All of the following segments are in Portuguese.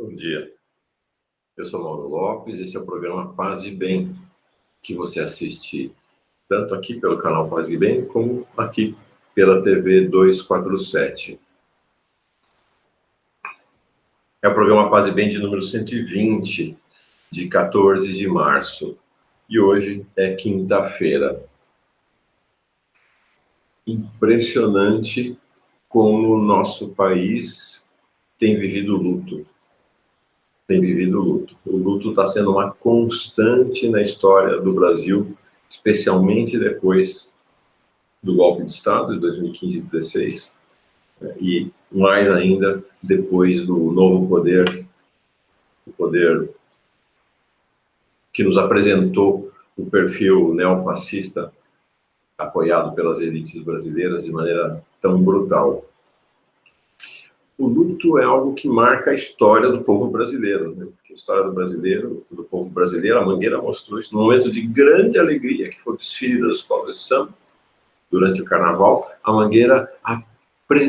Bom dia, eu sou Mauro Lopes, esse é o programa Paz e Bem, que você assiste tanto aqui pelo canal Paz e Bem, como aqui pela TV 247. É o programa Paz e Bem de número 120, de 14 de março, e hoje é quinta-feira. Impressionante como o nosso país tem vivido luto. O luto está sendo uma constante na história do Brasil, especialmente depois do golpe de Estado de 2015 e 2016, e mais ainda depois do novo poder, o poder que nos apresentou o perfil neofascista apoiado pelas elites brasileiras de maneira tão brutal. O luto é algo que marca a história do povo brasileiro, né? Porque a história do povo brasileiro, a Mangueira mostrou isso num momento de grande alegria, que foi o desfile das escolas de samba, durante o Carnaval. A Mangueira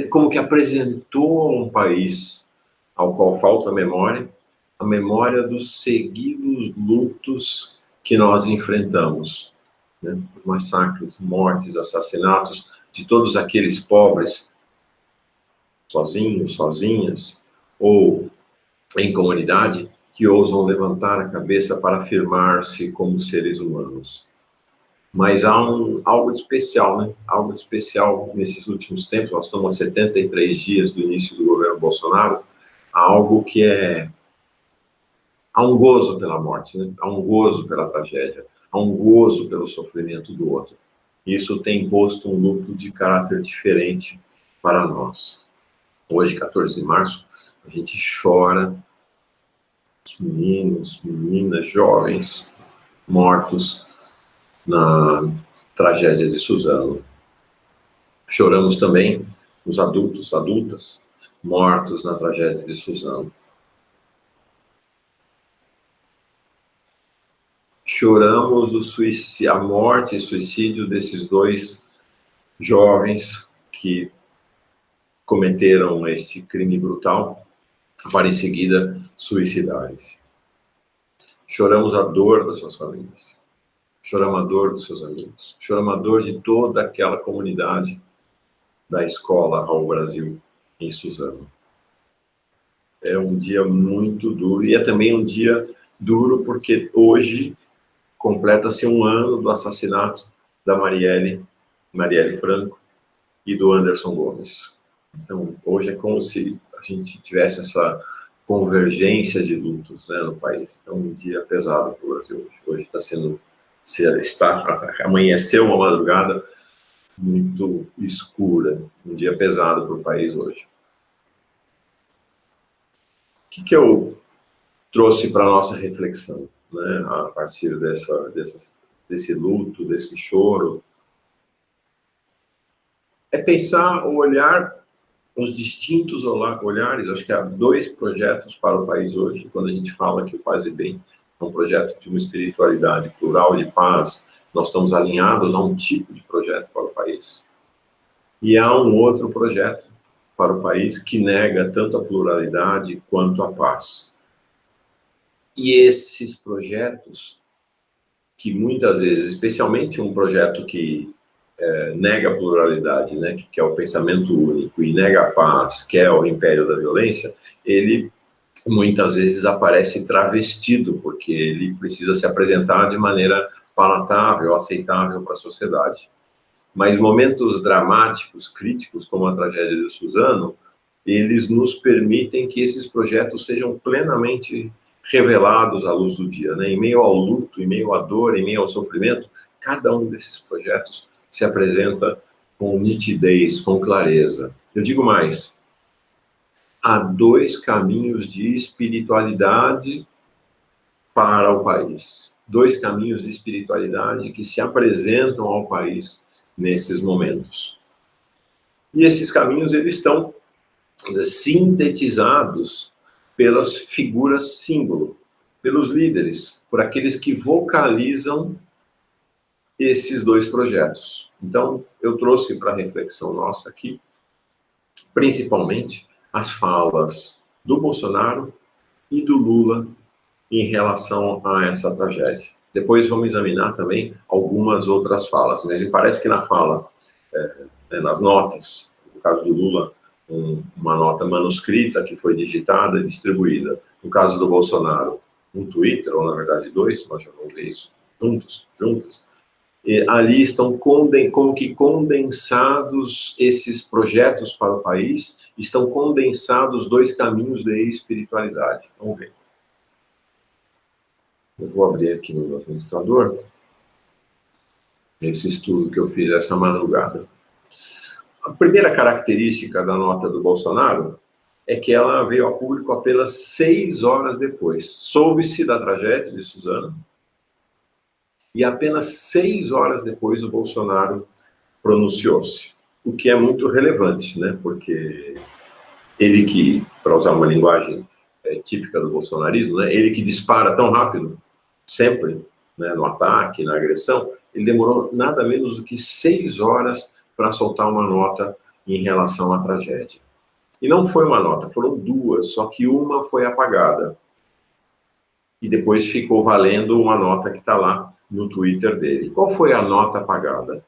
como que apresentou a um país ao qual falta a memória dos seguidos lutos que nós enfrentamos, né? Massacres, mortes, assassinatos de todos aqueles pobres, sozinhos, sozinhas, ou em comunidade, que ousam levantar a cabeça para afirmar-se como seres humanos. Mas há algo de especial, né? Algo de especial nesses últimos tempos. Nós estamos a 73 dias do início do governo Bolsonaro. Há algo que há um gozo pela morte, né? Há um gozo pela tragédia, há um gozo pelo sofrimento do outro. Isso tem imposto um luto de caráter diferente para nós. Hoje, 14 de março, a gente chora os meninos, meninas, jovens mortos na tragédia de Suzano. Choramos também os adultos, adultas, mortos na tragédia de Suzano. Choramos a morte e suicídio desses dois jovens que cometeram este crime brutal para em seguida suicidarem-se. Choramos a dor das suas famílias. Choramos a dor dos seus amigos. Choramos a dor de toda aquela comunidade da escola ao Brasil, em Suzano. É um dia muito duro, e é também um dia duro porque hoje completa-se um ano do assassinato da Marielle Franco e do Anderson Gomes. Então, hoje é como se a gente tivesse essa convergência de lutos, né, no país. Então, um dia pesado para o Brasil hoje. Amanheceu uma madrugada muito escura, um dia pesado para o país hoje. O que eu trouxe para a nossa reflexão, né, a partir desse luto, desse choro? É pensar ou olhar os distintos olhares. Acho que há dois projetos para o país hoje, quando a gente fala que o Paz e Bem é um projeto de uma espiritualidade plural de paz. Nós estamos alinhados a um tipo de projeto para o país. E há um outro projeto para o país que nega tanto a pluralidade quanto a paz. E esses projetos, que muitas vezes, especialmente um projeto que nega a pluralidade, né, que é o pensamento único, e nega a paz, que é o império da violência, ele muitas vezes aparece travestido, porque ele precisa se apresentar de maneira palatável, aceitável para a sociedade. Mas momentos dramáticos, críticos, como a tragédia de Suzano, eles nos permitem que esses projetos sejam plenamente revelados à luz do dia, né? Em meio ao luto, em meio à dor, em meio ao sofrimento, cada um desses projetos se apresenta com nitidez, com clareza. Eu digo mais, há dois caminhos de espiritualidade para o país. Dois caminhos de espiritualidade que se apresentam ao país nesses momentos. E esses caminhos, eles estão sintetizados pelas figuras símbolo, pelos líderes, por aqueles que vocalizam esses dois projetos. Então, eu trouxe para a reflexão nossa aqui, principalmente, as falas do Bolsonaro e do Lula em relação a essa tragédia. Depois vamos examinar também algumas outras falas, mas me parece que na fala, nas notas, no caso do Lula, uma nota manuscrita que foi digitada e distribuída. No caso do Bolsonaro, um Twitter, ou na verdade dois, nós já vamos ver isso juntas. E ali estão como que condensados esses projetos para o país, estão condensados dois caminhos de espiritualidade. Vamos ver. Eu vou abrir aqui no meu computador esse estudo que eu fiz essa madrugada. A primeira característica da nota do Bolsonaro é que ela veio a público apenas 6 horas depois. Soube-se da tragédia de Suzano e apenas 6 horas depois o Bolsonaro pronunciou-se. O que é muito relevante, né? Porque ele que, para usar uma linguagem típica do bolsonarismo, né? Ele que dispara tão rápido, sempre, né? No ataque, na agressão, ele demorou nada menos do que 6 horas para soltar uma nota em relação à tragédia. E não foi uma nota, foram duas, só que uma foi apagada. E depois ficou valendo uma nota que está lá no Twitter dele. Qual foi a nota apagada?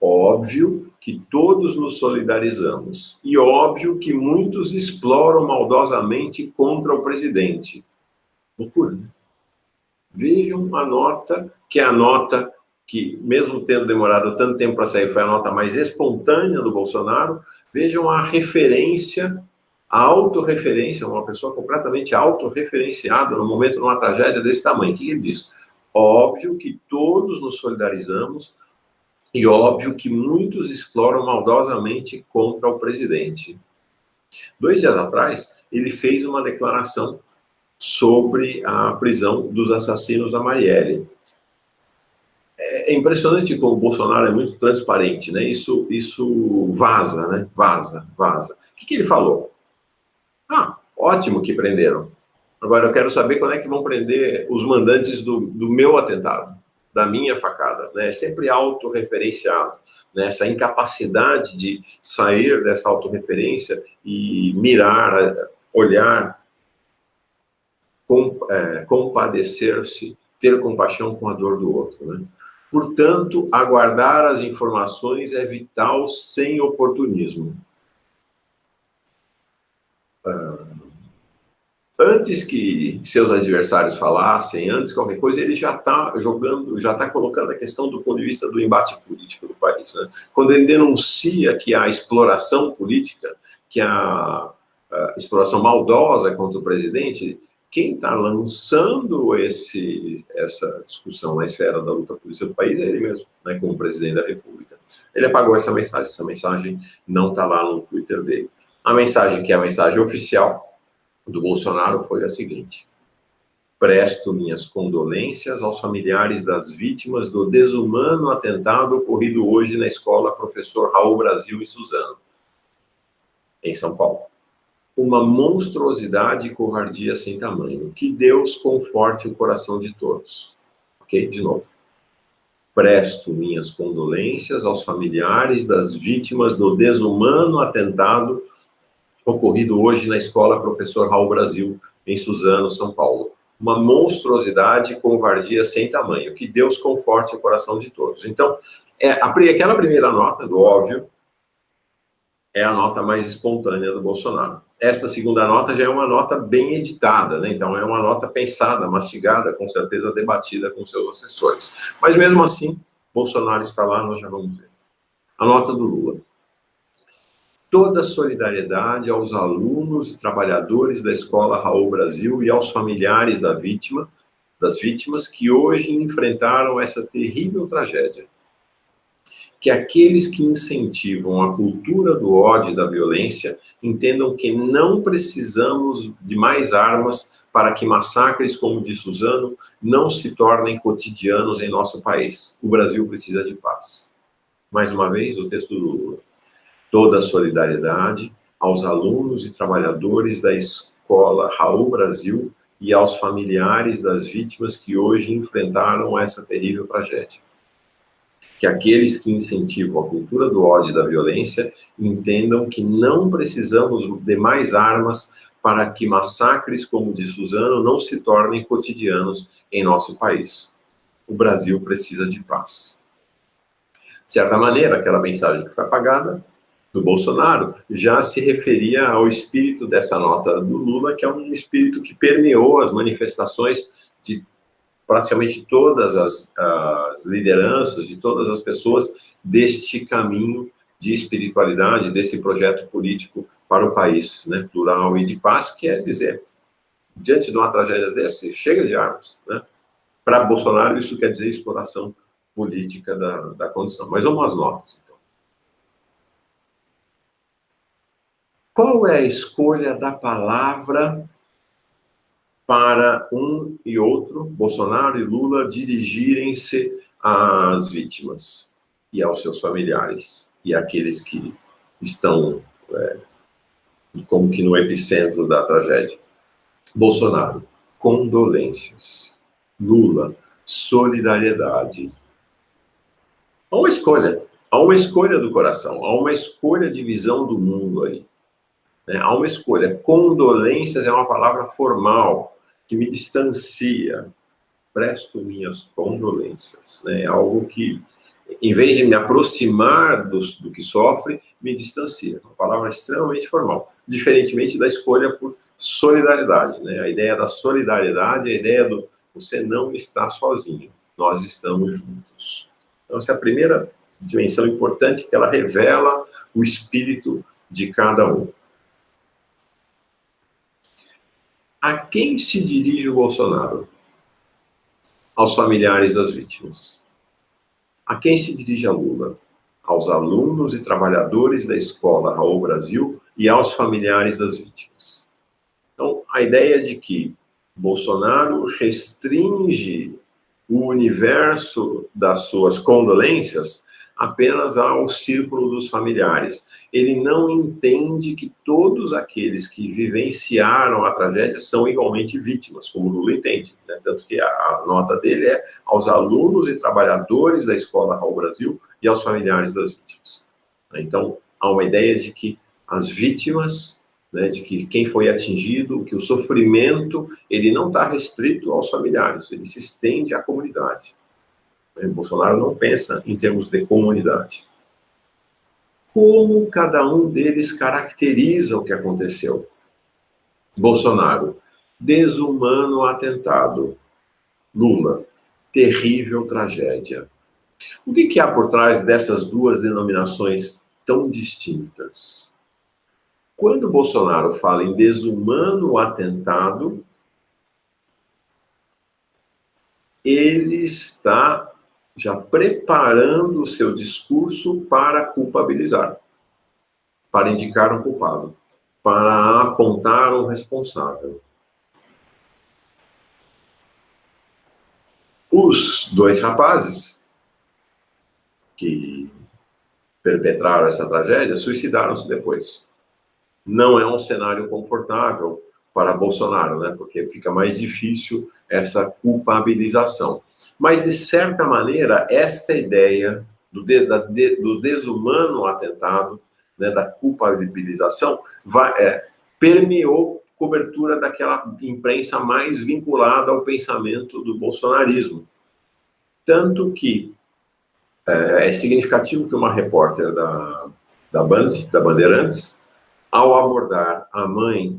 Óbvio que todos nos solidarizamos. E óbvio que muitos exploram maldosamente contra o presidente. Loucura, né? Vejam a nota, que é a nota que, mesmo tendo demorado tanto tempo para sair, foi a nota mais espontânea do Bolsonaro. Vejam a referência, a autorreferência, uma pessoa completamente autorreferenciada no momento de uma tragédia desse tamanho. O que ele diz? Óbvio que todos nos solidarizamos e óbvio que muitos exploram maldosamente contra o presidente. 2 dias atrás, ele fez uma declaração sobre a prisão dos assassinos da Marielle. É impressionante como o Bolsonaro é muito transparente, né? Isso vaza, né? Vaza. O que ele falou? Ótimo que prenderam. Agora eu quero saber quando é que vão prender os mandantes do meu atentado, da minha facada, né? É sempre autorreferenciado, né? Essa incapacidade de sair dessa autorreferência e mirar, olhar, compadecer-se, ter compaixão com a dor do outro, né? Portanto, aguardar as informações é vital sem oportunismo. Antes que seus adversários falassem, antes de qualquer coisa, ele já está jogando, já está colocando a questão do ponto de vista do embate político do país, né? Quando ele denuncia que a exploração política, que a exploração maldosa contra o presidente, quem está lançando essa discussão na esfera da luta política do país é ele mesmo, né, como presidente da República. Ele apagou essa mensagem não está lá no Twitter dele. A mensagem que é a mensagem oficial do Bolsonaro foi a seguinte: presto minhas condolências aos familiares das vítimas do desumano atentado ocorrido hoje na escola Professor Raul Brasil em Suzano, em São Paulo. Uma monstruosidade e covardia sem tamanho. Que Deus conforte o coração de todos. Ok? De novo. Presto minhas condolências aos familiares das vítimas do desumano atentado ocorrido hoje na escola Professor Raul Brasil, em Suzano, São Paulo. Uma monstruosidade e covardia sem tamanho. Que Deus conforte o coração de todos. Então, aquela primeira nota, do óbvio, é a nota mais espontânea do Bolsonaro. Esta segunda nota já é uma nota bem editada, né? Então é uma nota pensada, mastigada, com certeza debatida com seus assessores. Mas mesmo assim, Bolsonaro está lá, nós já vamos ver. A nota do Lula. Toda solidariedade aos alunos e trabalhadores da escola Raul Brasil e aos familiares das vítimas que hoje enfrentaram essa terrível tragédia. Que aqueles que incentivam a cultura do ódio e da violência entendam que não precisamos de mais armas para que massacres como o de Suzano não se tornem cotidianos em nosso país. O Brasil precisa de paz. Mais uma vez, o texto do Lula. Toda a solidariedade aos alunos e trabalhadores da escola Raul Brasil e aos familiares das vítimas que hoje enfrentaram essa terrível tragédia. Que aqueles que incentivam a cultura do ódio e da violência entendam que não precisamos de mais armas para que massacres como o de Suzano não se tornem cotidianos em nosso país. O Brasil precisa de paz. De certa maneira, aquela mensagem que foi apagada do Bolsonaro já se referia ao espírito dessa nota do Lula, que é um espírito que permeou as manifestações de praticamente todas as lideranças, de todas as pessoas deste caminho de espiritualidade, desse projeto político para o país, né, plural e de paz, que é dizer, diante de uma tragédia dessa, chega de armas, né? Para Bolsonaro, isso quer dizer exploração política da condição. Mas vamos às notas, então. Qual é a escolha da palavra para um e outro, Bolsonaro e Lula, dirigirem-se às vítimas e aos seus familiares e àqueles que estão como que no epicentro da tragédia? Bolsonaro, condolências. Lula, solidariedade. Há uma escolha do coração, há uma escolha de visão do mundo aí. Né? Há uma escolha. Condolências é uma palavra formal, que me distancia. Presto minhas condolências. Né? É algo que, em vez de me aproximar do que sofre, me distancia. Uma palavra extremamente formal. Diferentemente da escolha por solidariedade. Né? A ideia da solidariedade, a ideia do você não está sozinho, nós estamos juntos. Então, essa é a primeira dimensão importante, que ela revela o espírito de cada um. A quem se dirige o Bolsonaro? Aos familiares das vítimas. A quem se dirige a Lula? Aos alunos e trabalhadores da escola Raul Brasil e aos familiares das vítimas. Então, a ideia de que Bolsonaro restringe o universo das suas condolências apenas ao círculo dos familiares. Ele não entende que todos aqueles que vivenciaram a tragédia são igualmente vítimas, como o Lula entende. Né? Tanto que a nota dele é aos alunos e trabalhadores da escola Raul Brasil e aos familiares das vítimas. Então, há uma ideia de que as vítimas, né, de que quem foi atingido, que o sofrimento, ele não está restrito aos familiares, ele se estende à comunidade. Bolsonaro não pensa em termos de comunidade. Como cada um deles caracteriza o que aconteceu? Bolsonaro, desumano atentado. Lula, terrível tragédia. O que há por trás dessas duas denominações tão distintas? Quando Bolsonaro fala em desumano atentado, ele está já preparando o seu discurso para culpabilizar, para indicar um culpado, para apontar um responsável. Os dois rapazes que perpetraram essa tragédia suicidaram-se depois. Não é um cenário confortável para Bolsonaro, né? Porque fica mais difícil essa culpabilização. Mas, de certa maneira, esta ideia do desumano atentado, né, da culpabilização, permeou cobertura daquela imprensa mais vinculada ao pensamento do bolsonarismo. Tanto que é significativo que uma repórter da Bandeirantes, ao abordar a mãe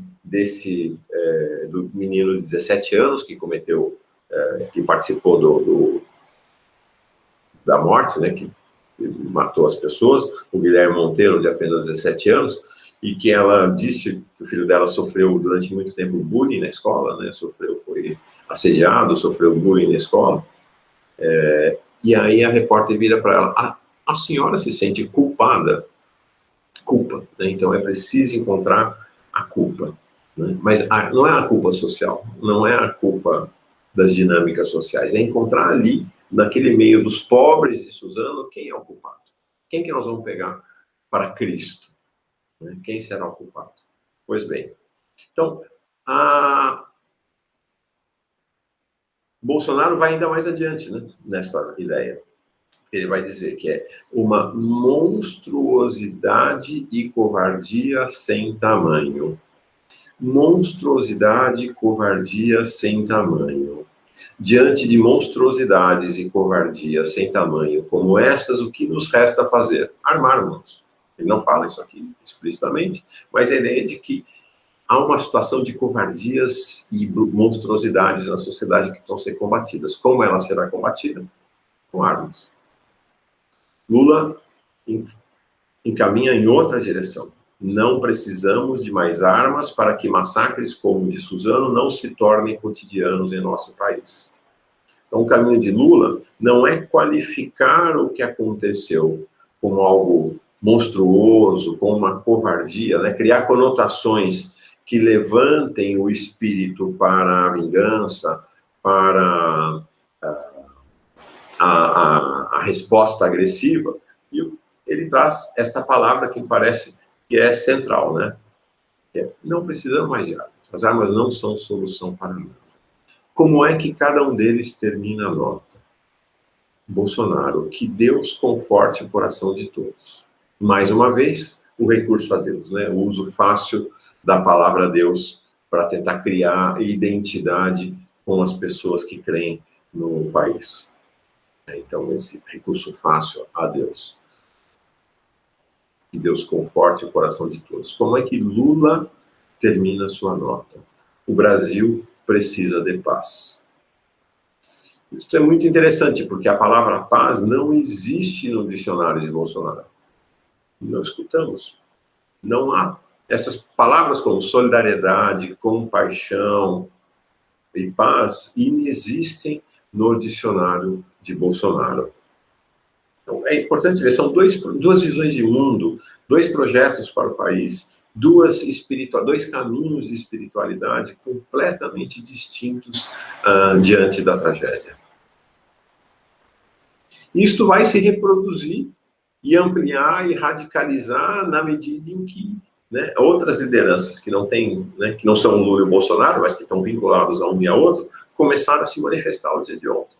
do menino de 17 anos que cometeu, que participou da morte, né, que matou as pessoas, o Guilherme Monteiro, de apenas 17 anos, e que ela disse que o filho dela sofreu durante muito tempo bullying na escola, né, foi assediado, sofreu bullying na escola, e aí a repórter vira para ela, a senhora se sente culpada? Culpa, né? Então é preciso encontrar a culpa, né? Mas não é a culpa social, não é a culpa das dinâmicas sociais, é encontrar ali, naquele meio dos pobres de Suzano, quem é o culpado, quem que nós vamos pegar para Cristo, né? Quem será o culpado? Pois bem, então Bolsonaro vai ainda mais adiante, né, nessa ideia. Ele vai dizer que é uma monstruosidade e covardia sem tamanho. monstruosidade e covardia sem tamanho. Diante de monstruosidades e covardia sem tamanho como essas, o que nos resta fazer? Armarmos. Ele não fala isso aqui explicitamente, mas a ideia de que há uma situação de covardias e monstruosidades na sociedade que precisam ser combatidas. Como ela será combatida? Com armas. Lula encaminha em outra direção. Não precisamos de mais armas para que massacres como o de Suzano não se tornem cotidianos em nosso país. Então, o caminho de Lula não é qualificar o que aconteceu como algo monstruoso, como uma covardia, né? Criar conotações que levantem o espírito para a vingança, para a resposta agressiva. E ele traz esta palavra que me parece que é central, né? Não precisamos mais de armas. As armas não são solução para nada. Como é que cada um deles termina a nota? Bolsonaro, que Deus conforte o coração de todos. Mais uma vez, o recurso a Deus, né? O uso fácil da palavra Deus para tentar criar identidade com as pessoas que creem no país. Então, esse recurso fácil a Deus. Que Deus conforte o coração de todos. Como é que Lula termina sua nota? O Brasil precisa de paz. Isso é muito interessante, porque a palavra paz não existe no dicionário de Bolsonaro. Não escutamos. Não há. Essas palavras como solidariedade, compaixão e paz inexistem no dicionário de Bolsonaro. Então, é importante ver, são duas visões de mundo, dois projetos para o país, dois caminhos de espiritualidade completamente distintos diante da tragédia. Isto vai se reproduzir e ampliar e radicalizar na medida em que, né, outras lideranças que não têm, né, que não são o Lula e o Bolsonaro, mas que estão vinculados a um e a outro, começaram a se manifestar no dia de ontem.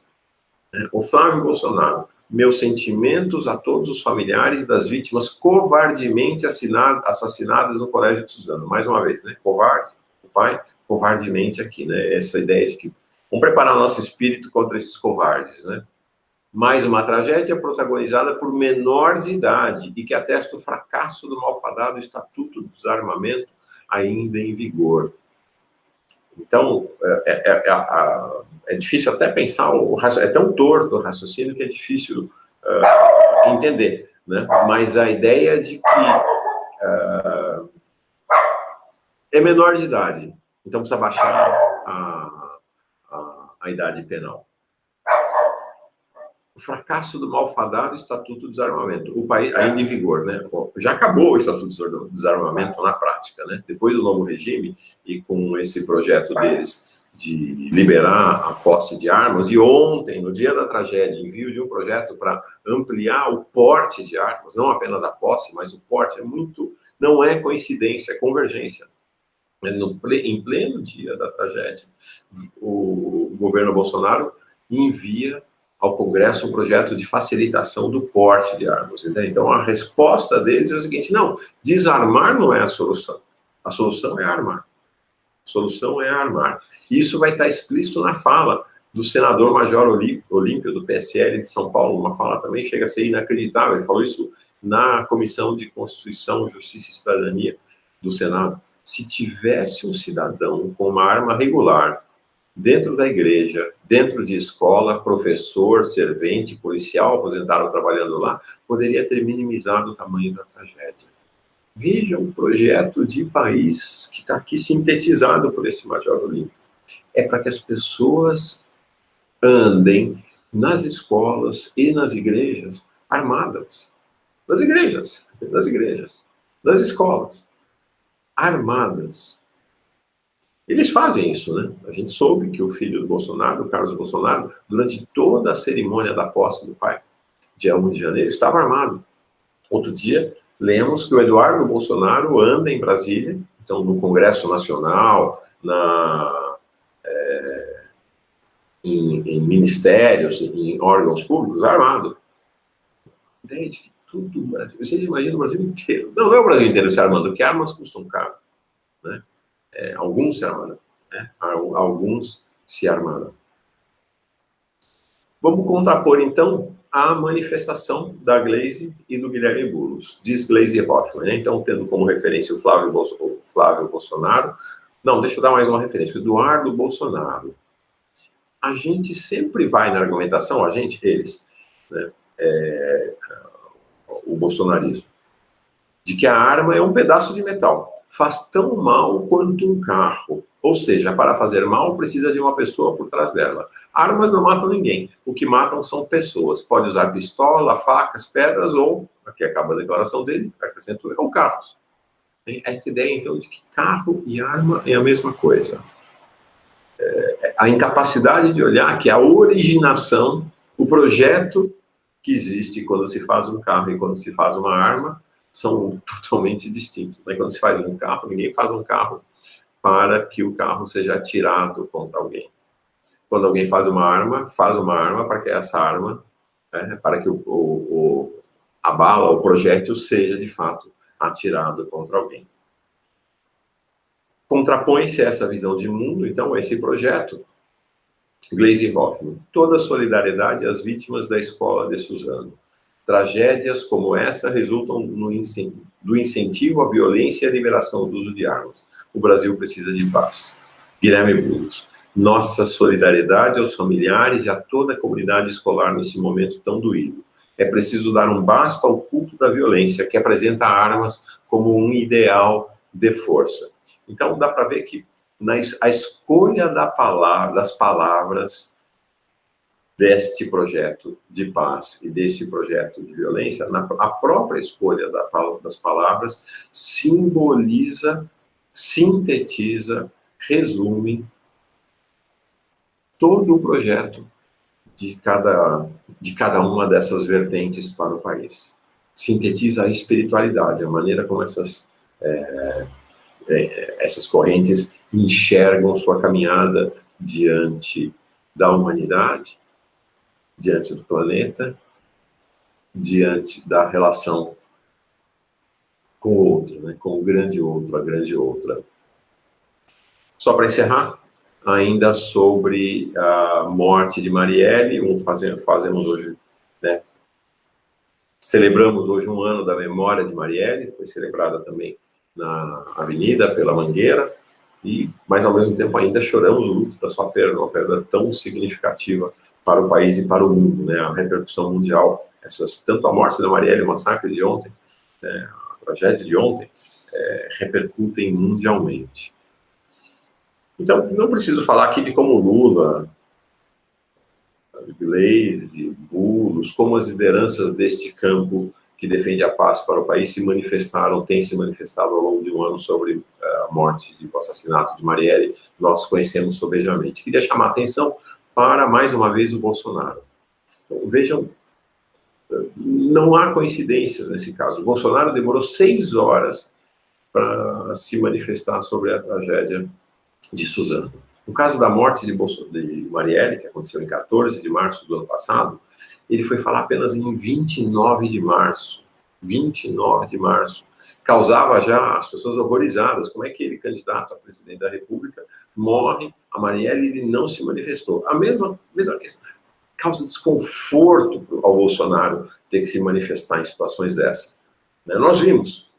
O Flávio Bolsonaro: meus sentimentos a todos os familiares das vítimas covardemente assassinadas no Colégio de Suzano. Mais uma vez, né? Covarde, o pai, covardemente aqui, né? Essa ideia de que vamos preparar o nosso espírito contra esses covardes, né? Mais uma tragédia protagonizada por menor de idade e que atesta o fracasso do malfadado Estatuto do Desarmamento ainda em vigor. Então, é difícil até pensar, é tão torto o raciocínio que é difícil entender, né? Mas a ideia de que é menor de idade, então precisa baixar a idade penal. O fracasso do malfadado Estatuto do Desarmamento, o país ainda em vigor, né? Já acabou o Estatuto do Desarmamento na prática, né? Depois do novo regime e com esse projeto deles de liberar a posse de armas, e ontem, no dia da tragédia, envio de um projeto para ampliar o porte de armas, não apenas a posse, mas o porte, não é coincidência, é convergência. Em pleno dia da tragédia, o governo Bolsonaro envia ao Congresso um projeto de facilitação do porte de armas. Entende? Então, a resposta deles é o seguinte: não, desarmar não é a solução é armar. A solução é armar. Isso vai estar explícito na fala do senador Major Olímpio, do PSL de São Paulo, uma fala também chega a ser inacreditável. Ele falou isso na Comissão de Constituição, Justiça e Cidadania do Senado. Se tivesse um cidadão com uma arma regular dentro da igreja, dentro de escola, professor, servente, policial aposentado trabalhando lá, poderia ter minimizado o tamanho da tragédia. Veja o projeto de país que está aqui sintetizado por esse Major Olímpio. É para que as pessoas andem nas escolas e nas igrejas armadas. Nas igrejas, nas escolas, armadas. Eles fazem isso, né? A gente soube que o filho do Bolsonaro, o Carlos Bolsonaro, durante toda a cerimônia da posse do pai, dia 1 de janeiro, estava armado. Outro dia, lemos que o Eduardo Bolsonaro anda em Brasília, então no Congresso Nacional, em ministérios, em órgãos públicos, armado. Gente, tudo Brasil. Vocês imaginam o Brasil inteiro. Não é o Brasil inteiro se armando, porque armas custam caro, né? Alguns se armaram, né? Alguns se armaram. Vamos contrapor, então, a manifestação da Gleisi e do Guilherme Boulos. Diz Gleisi Hoffmann, né? Então, tendo como referência o Flávio Bolsonaro. Não, deixa eu dar mais uma referência. O Eduardo Bolsonaro. A gente sempre vai na argumentação, eles, né? O bolsonarismo, de que a arma é um pedaço de metal. Faz tão mal quanto um carro. Ou seja, para fazer mal, precisa de uma pessoa por trás dela. Armas não matam ninguém. O que matam são pessoas. Pode usar pistola, facas, pedras ou, aqui acaba a declaração dele, acrescentou, ou carros. Tem essa ideia, então, de que carro e arma é a mesma coisa. A incapacidade de olhar que a originação, o projeto que existe quando se faz um carro e quando se faz uma arma, são totalmente distintos. Né? Quando se faz um carro, ninguém faz um carro para que o carro seja atirado contra alguém. Quando alguém faz uma arma para que essa arma, para que a bala, o projétil, seja de fato atirado contra alguém. Contrapõe-se essa visão de mundo, então, esse projeto, Gleisi Hoffmann, toda solidariedade às vítimas da escola de Suzano. Tragédias como essa resultam do incentivo à violência e à liberação do uso de armas. O Brasil precisa de paz. Guilherme Boulos, nossa solidariedade aos familiares e a toda a comunidade escolar nesse momento tão doído. É preciso dar um basta ao culto da violência, que apresenta armas como um ideal de força. Então, dá para ver que a escolha das palavras deste projeto de paz e deste projeto de violência, a própria escolha das palavras simboliza, sintetiza, resume todo o projeto de cada uma dessas vertentes para o país. Sintetiza a espiritualidade, a maneira como essas correntes enxergam sua caminhada diante da humanidade, diante do planeta, diante da relação com o outro, né? Com o grande outro, a grande outra. Só para encerrar, ainda sobre a morte de Marielle, fazemos hoje, né? Celebramos hoje um ano da memória de Marielle, foi celebrada também na Avenida, pela Mangueira, mas ao mesmo tempo ainda choramos o luto da sua perda, uma perda tão significativa para o país e para o mundo, né? A repercussão mundial, tanto a morte da Marielle, o massacre de ontem, a tragédia de ontem, repercutem mundialmente. Então, não preciso falar aqui de como Lula, Gleisi, Boulos, como as lideranças deste campo que defende a paz para o país têm se manifestado ao longo de um ano sobre a morte, o assassinato de Marielle, nós conhecemos sobejamente. Queria chamar a atenção para, mais uma vez, o Bolsonaro. Então, vejam, não há coincidências nesse caso. O Bolsonaro demorou 6 horas para se manifestar sobre a tragédia de Suzano. No caso da morte de Marielle, que aconteceu em 14 de março do ano passado, ele foi falar apenas em 29 de março. 29 de março. Causava já as pessoas horrorizadas. Como é que ele, candidato a presidente da República, morre, a Marielle, ele não se manifestou. A mesma questão. Causa desconforto ao Bolsonaro ter que se manifestar em situações dessas. Nós vimos,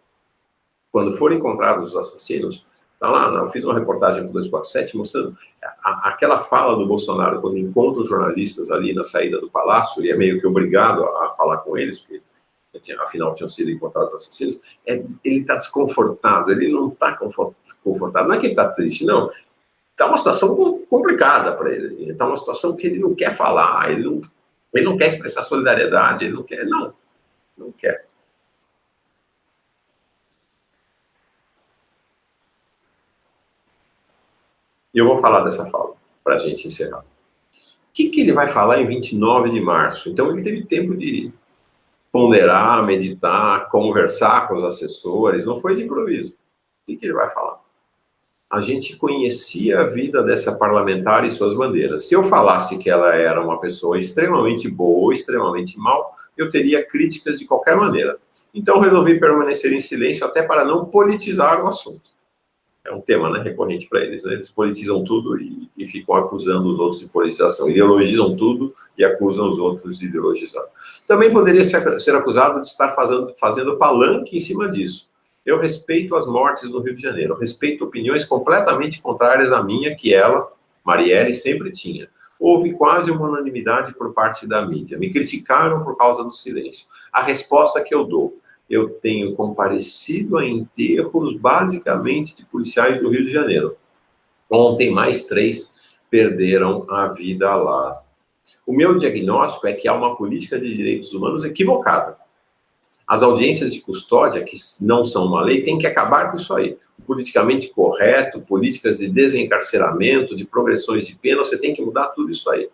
quando foram encontrados os assassinos, tá lá, eu fiz uma reportagem para o 247 mostrando aquela fala do Bolsonaro quando encontra os jornalistas ali na saída do palácio, ele é meio que obrigado a falar com eles, porque afinal tinham sido encontrados os assassinos, ele está desconfortado, ele não está confortável, não é que ele está triste, não, está uma situação complicada para ele, está uma situação que ele não quer falar, ele não quer expressar solidariedade, ele não quer, não quer. E eu vou falar dessa fala, para a gente encerrar. O que ele vai falar em 29 de março? Então, ele teve tempo de ponderar, meditar, conversar com os assessores, não foi de improviso. O que ele vai falar? A gente conhecia a vida dessa parlamentar e suas bandeiras. Se eu falasse que ela era uma pessoa extremamente boa ou extremamente mal, eu teria críticas de qualquer maneira. Então, resolvi permanecer em silêncio até para não politizar o assunto. É um tema, né, recorrente para eles, né? Eles politizam tudo e ficam acusando os outros de politização. Ideologizam tudo e acusam os outros de ideologizar. Também poderia ser acusado de estar fazendo palanque em cima disso. Eu respeito as mortes no Rio de Janeiro. Eu respeito opiniões completamente contrárias à minha, que ela, Marielle, sempre tinha. Houve quase uma unanimidade por parte da mídia. Me criticaram por causa do silêncio. A resposta que eu dou: eu tenho comparecido a enterros, basicamente, de policiais do Rio de Janeiro. Ontem, mais 3 perderam a vida lá. O meu diagnóstico é que há uma política de direitos humanos equivocada. As audiências de custódia, que não são uma lei, têm que acabar com isso aí. O politicamente correto, políticas de desencarceramento, de progressões de pena, você tem que mudar tudo isso aí.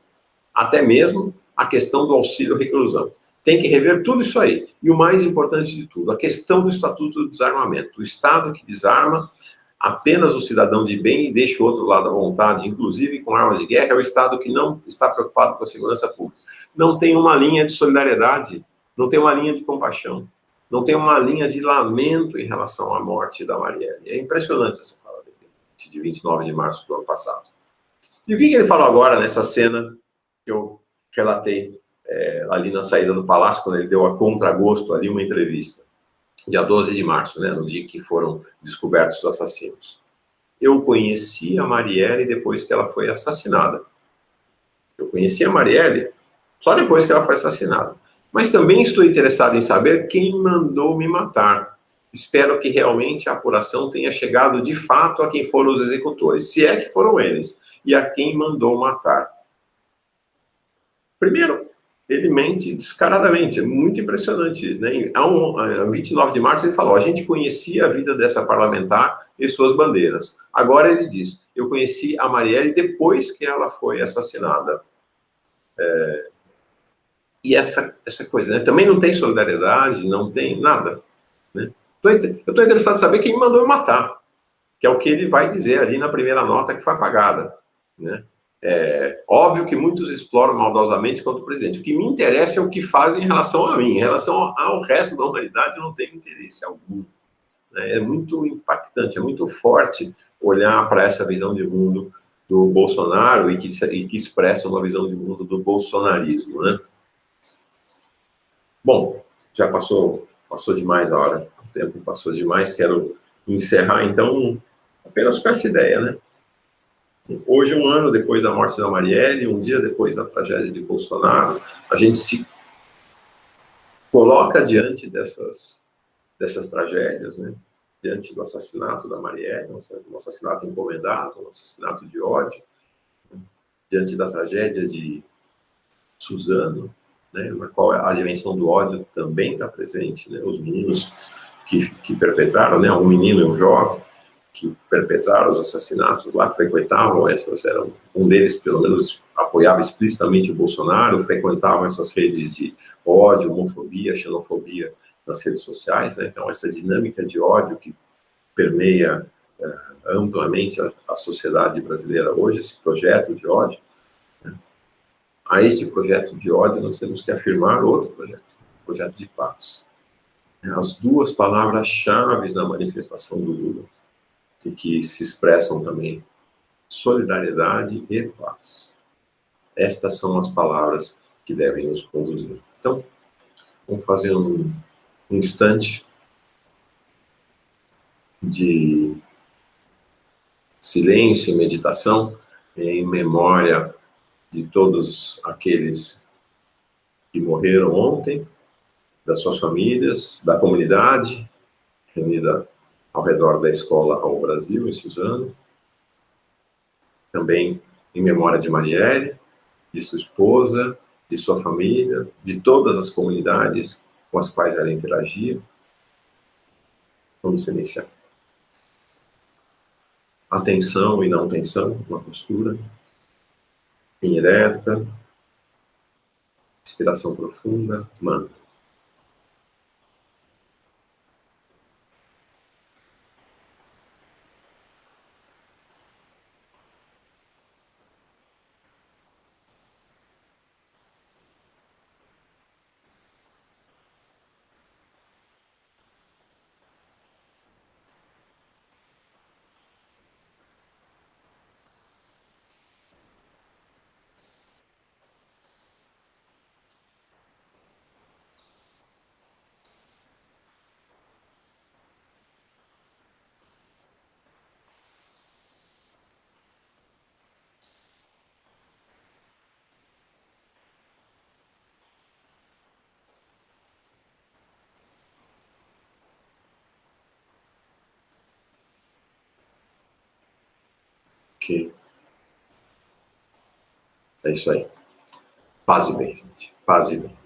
Até mesmo a questão do auxílio reclusão. Tem que rever tudo isso aí. E o mais importante de tudo, a questão do Estatuto do Desarmamento. O Estado que desarma apenas o cidadão de bem e deixa o outro lado à vontade, inclusive com armas de guerra, é o Estado que não está preocupado com a segurança pública. Não tem uma linha de solidariedade, não tem uma linha de compaixão, não tem uma linha de lamento em relação à morte da Marielle. É impressionante essa fala dele, de 29 de março do ano passado. E o que ele falou agora nessa cena que eu relatei ali na saída do palácio, quando ele deu a contragosto ali uma entrevista, dia 12 de março, né, no dia que foram descobertos os assassinos. Eu conheci a Marielle depois que ela foi assassinada. Eu conheci a Marielle só depois que ela foi assassinada. Mas também estou interessado em saber quem mandou me matar. Espero que realmente a apuração tenha chegado de fato a quem foram os executores, se é que foram eles, e a quem mandou matar. Primeiro, ele mente descaradamente, é muito impressionante. Né? A 29 de março ele falou, a gente conhecia a vida dessa parlamentar e suas bandeiras. Agora ele diz, eu conheci a Marielle depois que ela foi assassinada. E essa coisa, né? Também não tem solidariedade, não tem nada. Né? Eu estou interessado em saber quem mandou eu matar, que é o que ele vai dizer ali na primeira nota que foi apagada. Né? É óbvio que muitos exploram maldosamente contra o presidente. O que me interessa é o que fazem em relação a mim. Em relação ao resto da humanidade, eu não tenho interesse algum. Né? É muito impactante, é muito forte olhar para essa visão de mundo do Bolsonaro e que expressa uma visão de mundo do bolsonarismo. Né? Bom, já passou demais a hora, o tempo passou demais, quero encerrar, então, apenas com essa ideia, né? Hoje, um ano depois da morte da Marielle, um dia depois da tragédia de Bolsonaro, a gente se coloca diante dessas tragédias, né? Diante do assassinato da Marielle, um assassinato encomendado, um assassinato de ódio, né? Diante da tragédia de Suzano, né? Na qual a dimensão do ódio também está presente, né? Os meninos que perpetraram, né? Um menino e um jovem, que perpetraram os assassinatos lá, frequentavam um deles, pelo menos, apoiava explicitamente o Bolsonaro, frequentavam essas redes de ódio, homofobia, xenofobia nas redes sociais, né? Então, essa dinâmica de ódio que permeia amplamente a sociedade brasileira hoje, esse projeto de ódio, né? A este projeto de ódio nós temos que afirmar outro projeto, o projeto de paz. As duas palavras-chave na manifestação do Lula, e que se expressam também solidariedade e paz. Estas são as palavras que devem nos conduzir. Então, vamos fazer um instante de silêncio e meditação em memória de todos aqueles que morreram ontem, das suas famílias, da comunidade reunida ao redor da escola Raul Brasil, em Suzano, também em memória de Marielle, de sua esposa, de sua família, de todas as comunidades com as quais ela interagia. Vamos silenciar. Atenção e não tensão, uma postura ereta, respiração profunda, mantra. Ok. É isso aí. Paz e bem, gente. Paz e bem.